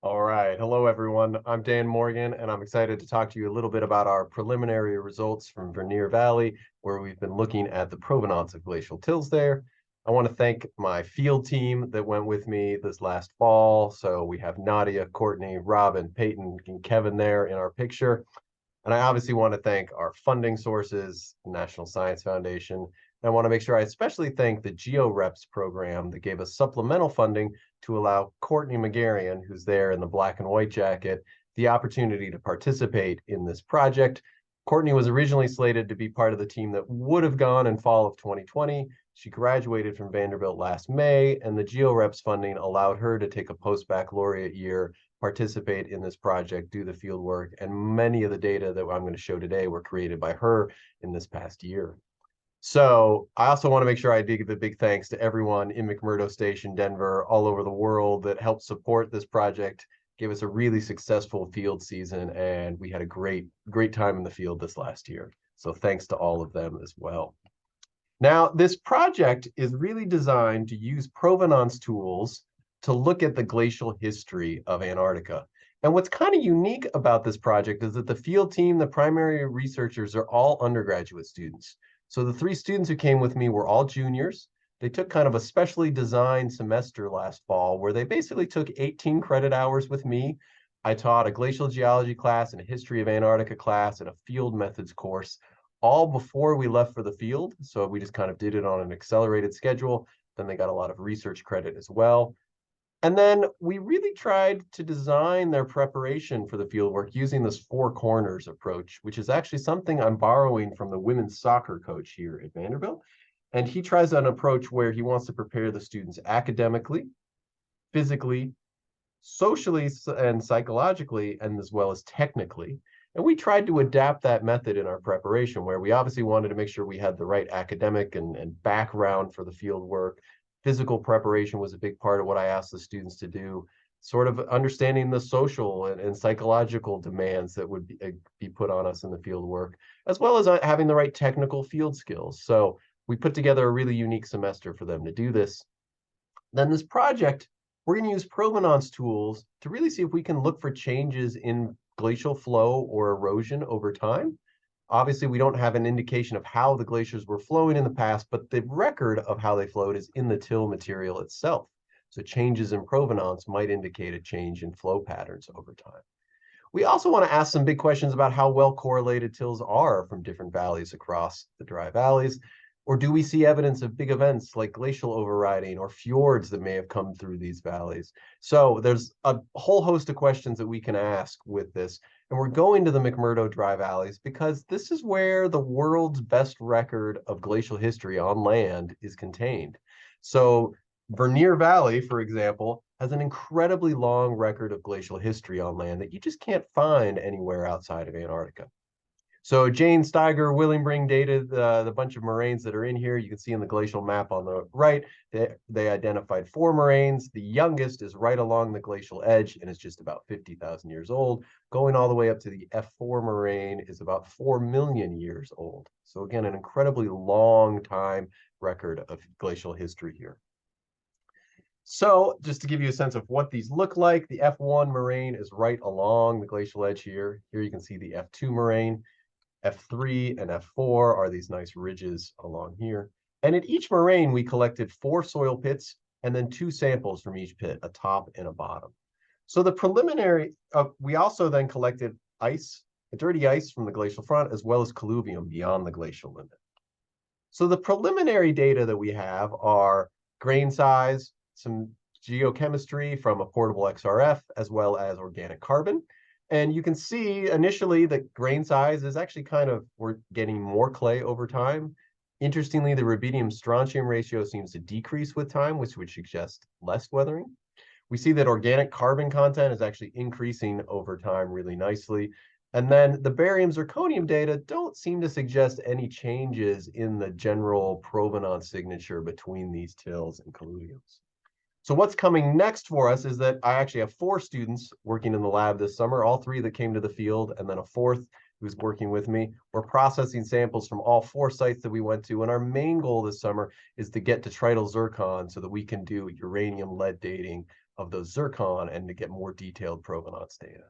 All right. Hello, everyone. I'm Dan Morgan, and I'm excited to talk to you a little bit about our preliminary results from Vernier Valley, where we've been looking at the provenance of glacial tills there. I want to thank my field team that went with me this last fall. So we have Nadia, Courtney, Robin, Peyton, and Kevin there in our picture. And I obviously want to thank our funding sources, National Science Foundation. And I want to make sure I especially thank the GeoReps program that gave us supplemental funding to allow Courtney Megerian, who's there in the black and white jacket, the opportunity to participate in this project. Courtney was originally slated to be part of the team that would have gone in fall of 2020. She graduated from Vanderbilt last May, and the GeoReps funding allowed her to take a post-baccalaureate year, participate in this project, do the field work, and many of the data that I'm going to show today were created by her in this past year. So I also want to make sure I give a big thanks to everyone in McMurdo Station, Denver, all over the world that helped support this project, gave us a really successful field season, and we had a great time in the field this last year. So thanks to all of them as well. Now, this project is really designed to use provenance tools to look at the glacial history of Antarctica. And what's kind of unique about this project is that the field team, the primary researchers, are all undergraduate students. So the 3 students who came with me were all juniors. They took kind of a specially designed semester last fall where they basically took 18 credit hours with me. I taught a glacial geology class and a history of Antarctica class and a field methods course, all before we left for the field. So we just kind of did it on an accelerated schedule. Then they got a lot of research credit as well. And then we really tried to design their preparation for the fieldwork using this 4 corners approach, which is actually something I'm borrowing from the women's soccer coach here at Vanderbilt. And he tries an approach where he wants to prepare the students academically, physically, socially, and psychologically, and as well as technically. And we tried to adapt that method in our preparation, where we obviously wanted to make sure we had the right academic and background for the field work. Physical preparation was a big part of what I asked the students to do, sort of understanding the social and psychological demands that would be put on us in the field work, as well as having the right technical field skills. So we put together a really unique semester for them to do this. Then this project, we're going to use provenance tools to really see if we can look for changes in glacial flow or erosion over time. Obviously, we don't have an indication of how the glaciers were flowing in the past, but the record of how they flowed is in the till material itself. So changes in provenance might indicate a change in flow patterns over time. We also want to ask some big questions about how well correlated tills are from different valleys across the dry valleys. Or do we see evidence of big events like glacial overriding or fjords that may have come through these valleys? So there's a whole host of questions that we can ask with this. And we're going to the McMurdo Dry Valleys because this is where the world's best record of glacial history on land is contained. So Vernier Valley, for example, has an incredibly long record of glacial history on land that you just can't find anywhere outside of Antarctica. So Jane Staiger Willingbring dated the bunch of moraines that are in here. You can see in the glacial map on the right, they identified 4 moraines. The youngest is right along the glacial edge and is just about 50,000 years old. Going all the way up to the F4 moraine is about 4 million years old. So again, an incredibly long time record of glacial history here. So just to give you a sense of what these look like, the F1 moraine is right along the glacial edge here. Here you can see the F2 moraine. F3 and F4 are these nice ridges along here. And at each moraine, we collected 4 soil pits and then 2 samples from each pit, a top and a bottom. So the preliminary, we also then collected ice, dirty ice from the glacial front, as well as colluvium beyond the glacial limit. So the preliminary data that we have are grain size, some geochemistry from a portable XRF, as well as organic carbon. And you can see initially that grain size is actually we're getting more clay over time. Interestingly, the rubidium-strontium ratio seems to decrease with time, which would suggest less weathering. We see that organic carbon content is actually increasing over time really nicely. And then the barium-zirconium data don't seem to suggest any changes in the general provenance signature between these tills and colluviums. So what's coming next for us is that I actually have 4 students working in the lab this summer, all 3 that came to the field, and then a 4th who's working with me. We're processing samples from all 4 sites that we went to, and our main goal this summer is to get detrital zircon so that we can do uranium lead dating of those zircon and to get more detailed provenance data.